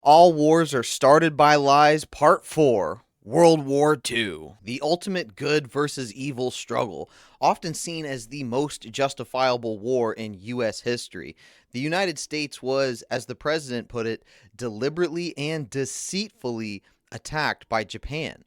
All Wars Are Started by Lies, Part 4, World War II. The ultimate good versus evil struggle, often seen as the most justifiable war in U.S. history. The United States was, as the president put it, deliberately and deceitfully attacked by Japan.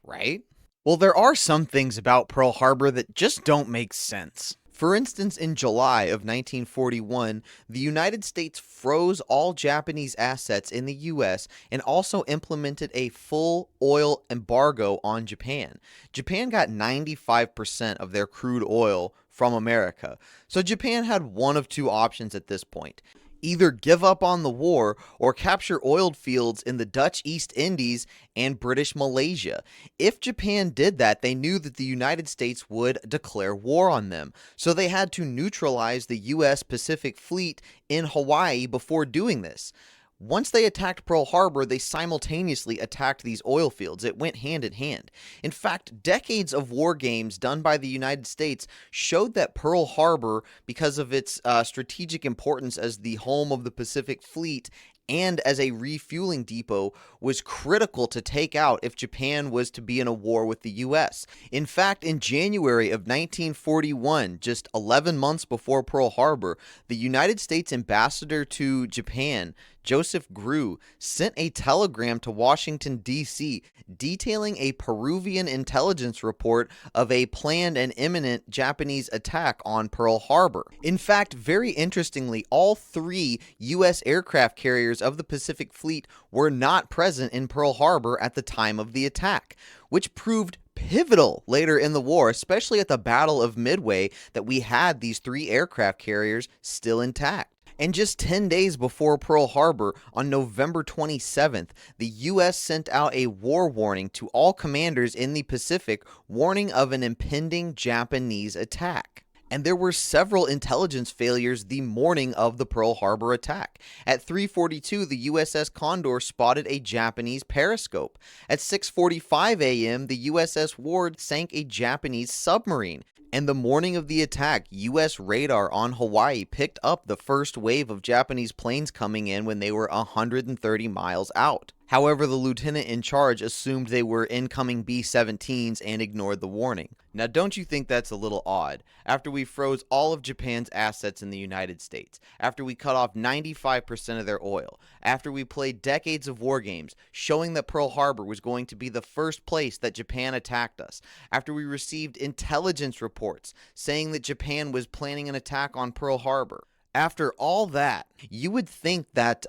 Right? Well, there are some things about Pearl Harbor that just don't make sense. For instance, in July of 1941, the United States froze all Japanese assets in the U.S. and also implemented a full oil embargo on Japan. Japan got 95% of their crude oil from America, so Japan had one of two options at this point. Either give up on the war or capture oil fields in the Dutch East Indies and British Malaysia. If Japan did that, they knew that the United States would declare war on them. So they had to neutralize the U.S. Pacific Fleet in Hawaii before doing this. Once they attacked Pearl Harbor, they simultaneously attacked these oil fields. It went hand in hand. In fact, decades of war games done by the United States showed that Pearl Harbor, because of its strategic importance as the home of the Pacific Fleet and as a refueling depot, was critical to take out if Japan was to be in a war with the U.S. In fact, in January of 1941, just 11 months before Pearl Harbor, the United States ambassador to Japan, Joseph Grew, sent a telegram to Washington, D.C., detailing a Peruvian intelligence report of a planned and imminent Japanese attack on Pearl Harbor. In fact, very interestingly, all three U.S. aircraft carriers of the Pacific Fleet were not present in Pearl Harbor at the time of the attack, which proved pivotal later in the war, especially at the Battle of Midway, that we had these three aircraft carriers still intact. And just 10 days before Pearl Harbor, on November 27th, the U.S. sent out a war warning to all commanders in the Pacific, warning of an impending Japanese attack. And there were several intelligence failures the morning of the Pearl Harbor attack. At 3:42, the USS Condor spotted a Japanese periscope. At 6:45 a.m., the USS Ward sank a Japanese submarine. And the morning of the attack, U.S. radar on Hawaii picked up the first wave of Japanese planes coming in when they were 130 miles out. However, the lieutenant in charge assumed they were incoming B-17s and ignored the warning. Now, don't you think that's a little odd? After we froze all of Japan's assets in the United States, after we cut off 95% of their oil, after we played decades of war games showing that Pearl Harbor was going to be the first place that Japan attacked us, after we received intelligence reports saying that Japan was planning an attack on Pearl Harbor, after all that, you would think that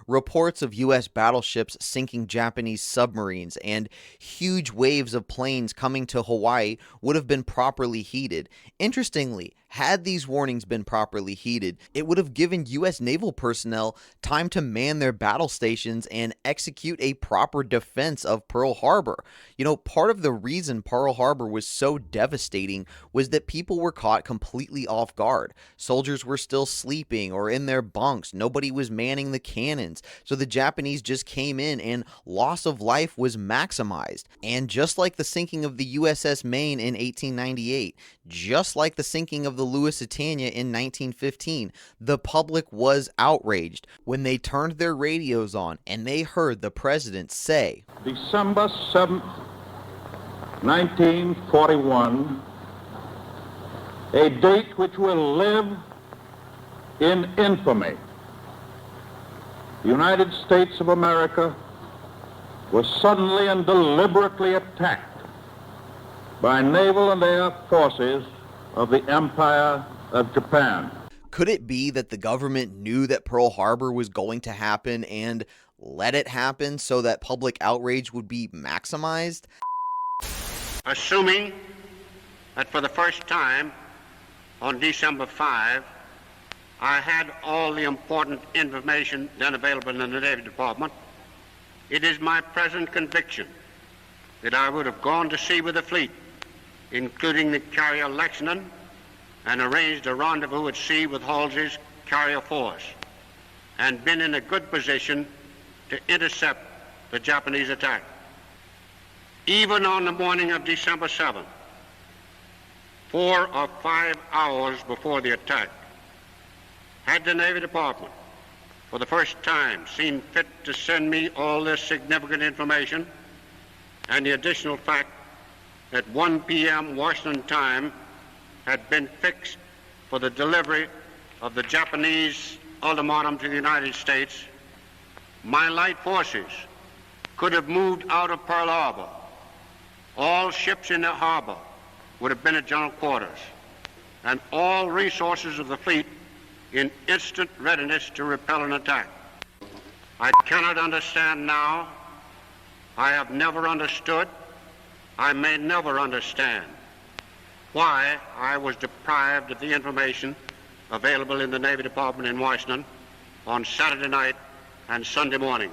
reports of U.S. battleships sinking Japanese submarines and huge waves of planes coming to Hawaii would have been properly heeded. Interestingly, had these warnings been properly heeded, it would have given U.S. naval personnel time to man their battle stations and execute a proper defense of Pearl Harbor. You know, part of the reason Pearl Harbor was so devastating was that people were caught completely off guard. Soldiers were still sleeping or in their bunks. Nobody was manning the cannons. So the Japanese just came in and loss of life was maximized. And just like the sinking of the USS Maine in 1898, just like the sinking of the Lusitania in 1915, the public was outraged when they turned their radios on and they heard the president say, December 7th, 1941, a date which will live in infamy. The United States of America was suddenly and deliberately attacked by naval and air forces of the Empire of Japan. Could it be that the government knew that Pearl Harbor was going to happen and let it happen so that public outrage would be maximized? Assuming that for the first time on December 5, I had all the important information then available in the Navy Department, it is my present conviction that I would have gone to sea with the fleet, including the carrier Lexington, and arranged a rendezvous at sea with Halsey's carrier force, and been in a good position to intercept the Japanese attack. Even on the morning of December 7th, 4 or 5 hours before the attack, had the Navy Department for the first time, seen fit to send me all this significant information, and the additional fact that 1 p.m. Washington time had been fixed for the delivery of the Japanese ultimatum to the United States, my light forces could have moved out of Pearl Harbor. All ships in the harbor would have been at general quarters, and all resources of the fleet in instant readiness to repel an attack. I cannot understand now. I have never understood. I may never understand why I was deprived of the information available in the Navy Department in Washington on Saturday night and Sunday morning.